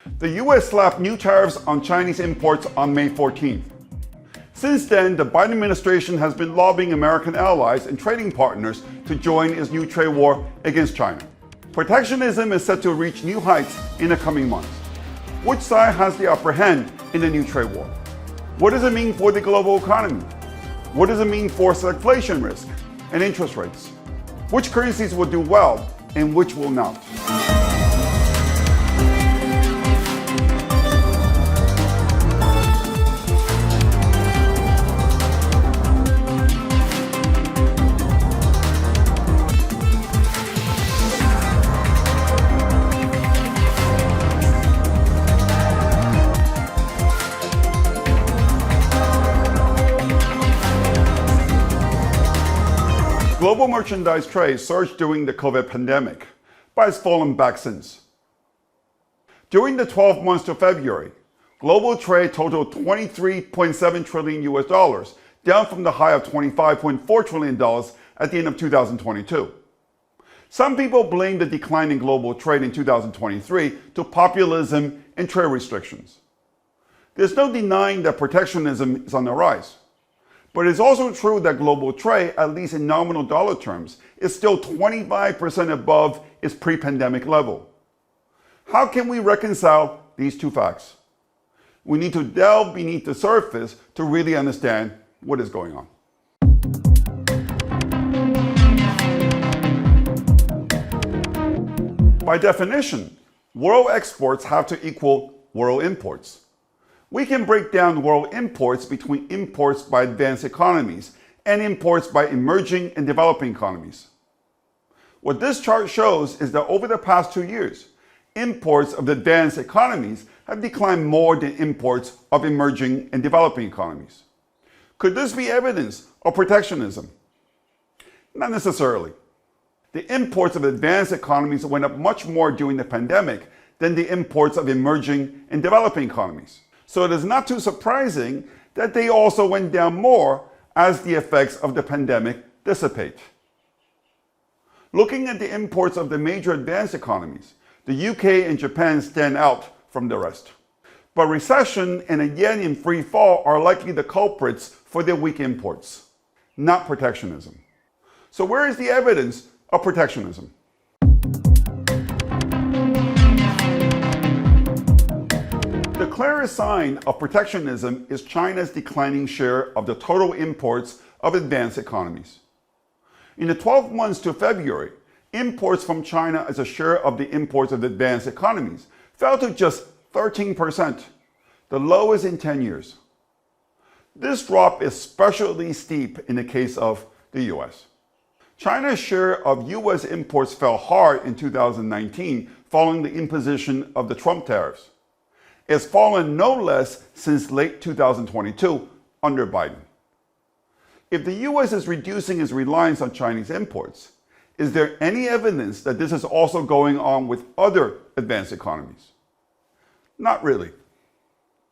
The US slapped new tariffs on Chinese imports on May 14th. Since then, the Biden administration has been lobbying American allies and trading partners to join its new trade war against China. Protectionism is set to reach new heights in the coming months. Which side has the upper hand in the new trade war? What does it mean for the global economy? What does it mean for stagflation risk and interest rates? Which currencies will do well and which will not? Global merchandise trade surged during the COVID pandemic, but has fallen back since. During the 12 months to February, global trade totaled $23.7 trillion US, down from the high of $25.4 trillion at the end of 2022. Some people blame the decline in global trade in 2023 to populism and trade restrictions. There's no denying that protectionism is on the rise. But it's also true that global trade, at least in nominal dollar terms, is still 25% above its pre-pandemic level. How can we reconcile these two facts? We need to delve beneath the surface to really understand what is going on. By definition, world exports have to equal world imports. We can break down world imports between imports by advanced economies and imports by emerging and developing economies. What this chart shows is that over the past 2 years, imports of the advanced economies have declined more than imports of emerging and developing economies. Could this be evidence of protectionism? Not necessarily. The imports of advanced economies went up much more during the pandemic than the imports of emerging and developing economies. So it is not too surprising that they also went down more as the effects of the pandemic dissipate. Looking at the imports of the major advanced economies, the UK and Japan stand out from the rest. But recession and a yen in free fall are likely the culprits for their weak imports, not protectionism. So where is the evidence of protectionism? The clearest sign of protectionism is China's declining share of the total imports of advanced economies. In the 12 months to February, imports from China as a share of the imports of advanced economies fell to just 13%, the lowest in 10 years. This drop is especially steep in the case of the US. China's share of US imports fell hard in 2019 following the imposition of the Trump tariffs. It's fallen no less since late 2022 under Biden. If the US is reducing its reliance on Chinese imports, is there any evidence that this is also going on with other advanced economies? Not really.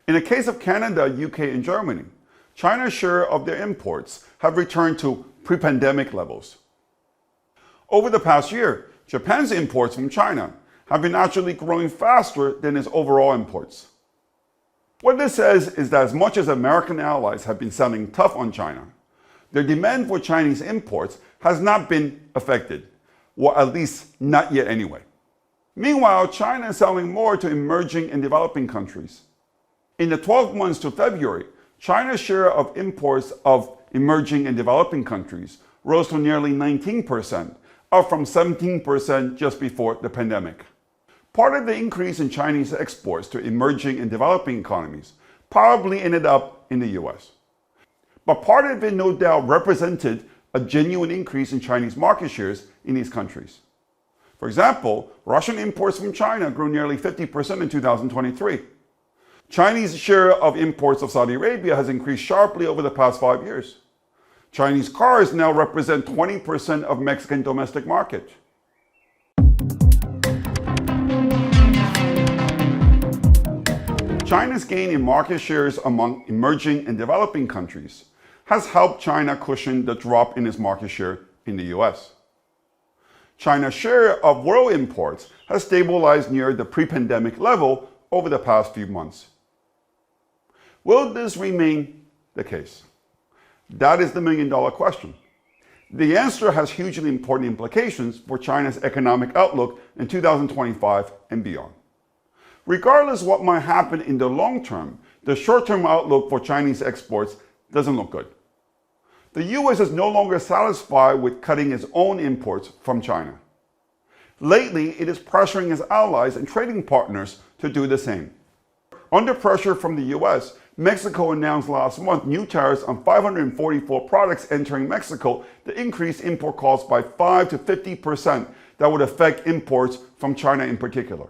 In the case of Canada, UK, and Germany, China's share of their imports have returned to pre-pandemic levels. Over the past year, Japan's imports from China have been actually growing faster than its overall imports. What this says is that as much as American allies have been sounding tough on China, their demand for Chinese imports has not been affected, or at least not yet anyway. Meanwhile, China is selling more to emerging and developing countries. In the 12 months to February, China's share of imports of emerging and developing countries rose to nearly 19%, up from 17% just before the pandemic. Part of the increase in Chinese exports to emerging and developing economies probably ended up in the US. But part of it no doubt represented a genuine increase in Chinese market shares in these countries. For example, Russian imports from China grew nearly 50% in 2023. Chinese share of imports of Saudi Arabia has increased sharply over the past 5 years. Chinese cars now represent 20% of Mexican domestic market. China's gain in market shares among emerging and developing countries has helped China cushion the drop in its market share in the US. China's share of world imports has stabilized near the pre-pandemic level over the past few months. Will this remain the case? That is the million-dollar question. The answer has hugely important implications for China's economic outlook in 2025 and beyond. Regardless of what might happen in the long term, the short-term outlook for Chinese exports doesn't look good. The US is no longer satisfied with cutting its own imports from China. Lately, it is pressuring its allies and trading partners to do the same. Under pressure from the US, Mexico announced last month new tariffs on 544 products entering Mexico that increased import costs by 5 to 50% that would affect imports from China in particular.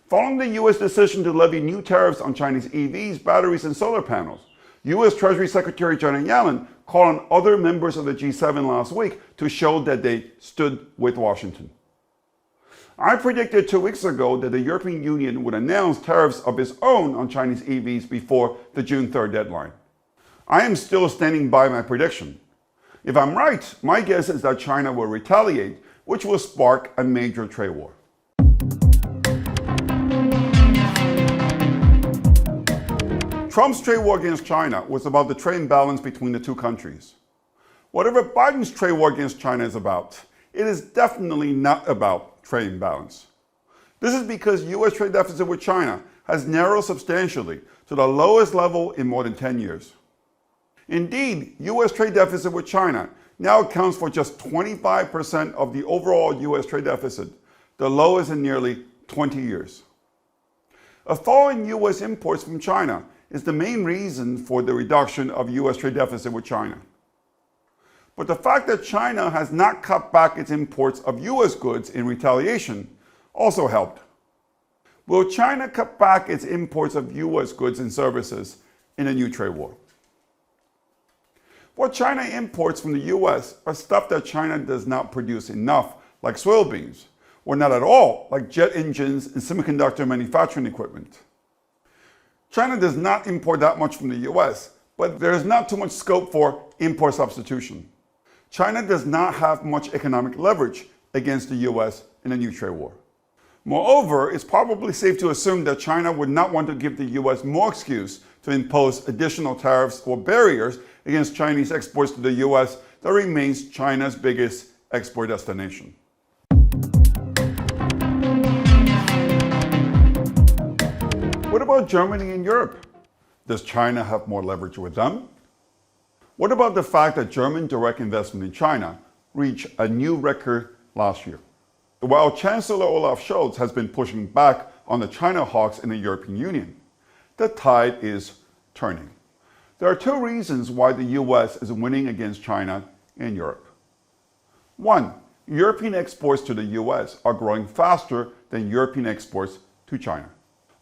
Following the US decision to levy new tariffs on Chinese EVs, batteries, and solar panels, US Treasury Secretary Janet Yellen called on other members of the G7 last week to show that they stood with Washington. I predicted 2 weeks ago that the European Union would announce tariffs of its own on Chinese EVs before the June 3rd deadline. I am still standing by my prediction. If I'm right, my guess is that China will retaliate, which will spark a major trade war. Trump's trade war against China was about the trade imbalance between the two countries. Whatever Biden's trade war against China is about, it is definitely not about trade imbalance. This is because US trade deficit with China has narrowed substantially to the lowest level in more than 10 years. Indeed, US trade deficit with China now accounts for just 25% of the overall US trade deficit, the lowest in nearly 20 years. A fall in US imports from China is the main reason for the reduction of US trade deficit with China. But the fact that China has not cut back its imports of US goods in retaliation also helped. Will China cut back its imports of US goods and services in a new trade war? What China imports from the US are stuff that China does not produce enough, like soybeans, or not at all, like jet engines and semiconductor manufacturing equipment. China does not import that much from the US, but there is not too much scope for import substitution. China does not have much economic leverage against the US in a new trade war. Moreover, it's probably safe to assume that China would not want to give the US more excuse to impose additional tariffs or barriers against Chinese exports to the US that remains China's biggest export destination. What about Germany and Europe? Does China have more leverage with them? What about the fact that German direct investment in China reached a new record last year? While Chancellor Olaf Scholz has been pushing back on the China hawks in the European Union, the tide is turning. There are two reasons why the US is winning against China in Europe. One, European exports to the US are growing faster than European exports to China.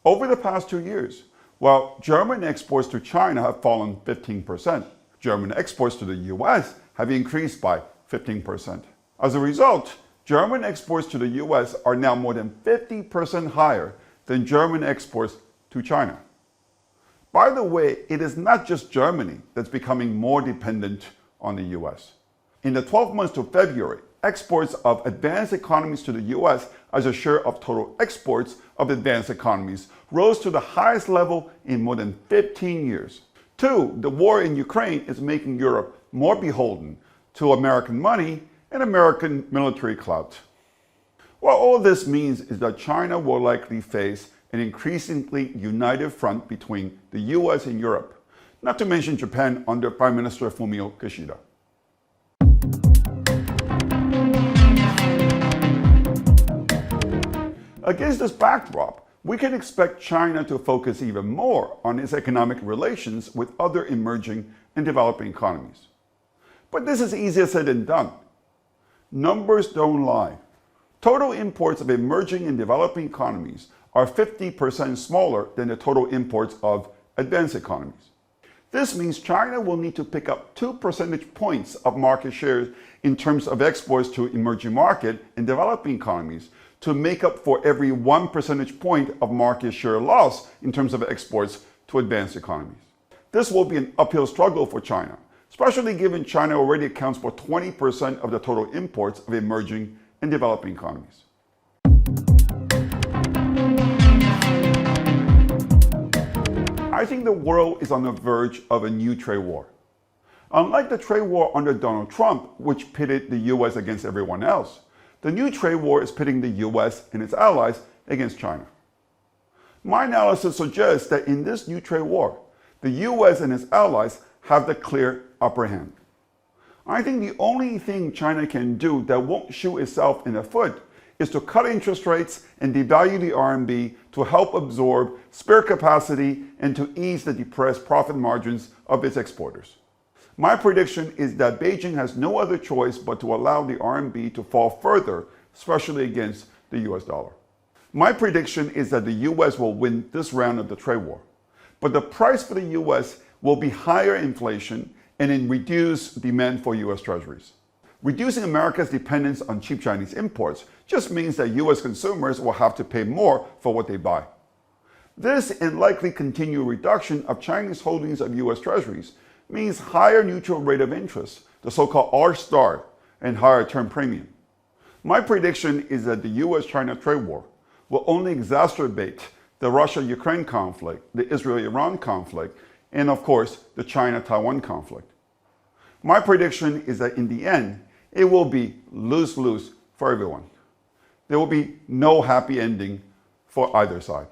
Over the past 2 years, while German exports to China have fallen 15%, German exports to the US have increased by 15%. As a result, German exports to the US are now more than 50% higher than German exports to China. By the way, it is not just Germany that's becoming more dependent on the US. In the 12 months to February, exports of advanced economies to the US as a share of total exports of advanced economies rose to the highest level in more than 15 years. Two, the war in Ukraine is making Europe more beholden to American money and American military clout. What all this means is that China will likely face an increasingly united front between the US and Europe, not to mention Japan under Prime Minister Fumio Kishida. Against this backdrop, we can expect China to focus even more on its economic relations with other emerging and developing economies. But this is easier said than done. Numbers don't lie. Total imports of emerging and developing economies are 50% smaller than the total imports of advanced economies. This means China will need to pick up 2 percentage points of market share in terms of exports to emerging market and developing economies to make up for every 1 percentage point of market share loss in terms of exports to advanced economies. This will be an uphill struggle for China, especially given China already accounts for 20% of the total imports of emerging and developing economies. I think the world is on the verge of a new trade war. Unlike the trade war under Donald Trump, which pitted the US against everyone else, the new trade war is pitting the US and its allies against China. My analysis suggests that in this new trade war, the US and its allies have the clear upper hand. I think the only thing China can do that won't shoot itself in the foot is to cut interest rates and devalue the RMB to help absorb spare capacity and to ease the depressed profit margins of its exporters. My prediction is that Beijing has no other choice but to allow the RMB to fall further, especially against the US dollar. My prediction is that the US will win this round of the trade war, but the price for the US will be higher inflation and in reduced demand for US treasuries. Reducing America's dependence on cheap Chinese imports just means that US consumers will have to pay more for what they buy. This and likely continued reduction of Chinese holdings of US treasuries means higher neutral rate of interest, the so-called R-star, and higher term premium. My prediction is that the US-China trade war will only exacerbate the Russia-Ukraine conflict, the Israel-Iran conflict, and of course, the China-Taiwan conflict. My prediction is that in the end, it will be lose-lose for everyone. There will be no happy ending for either side.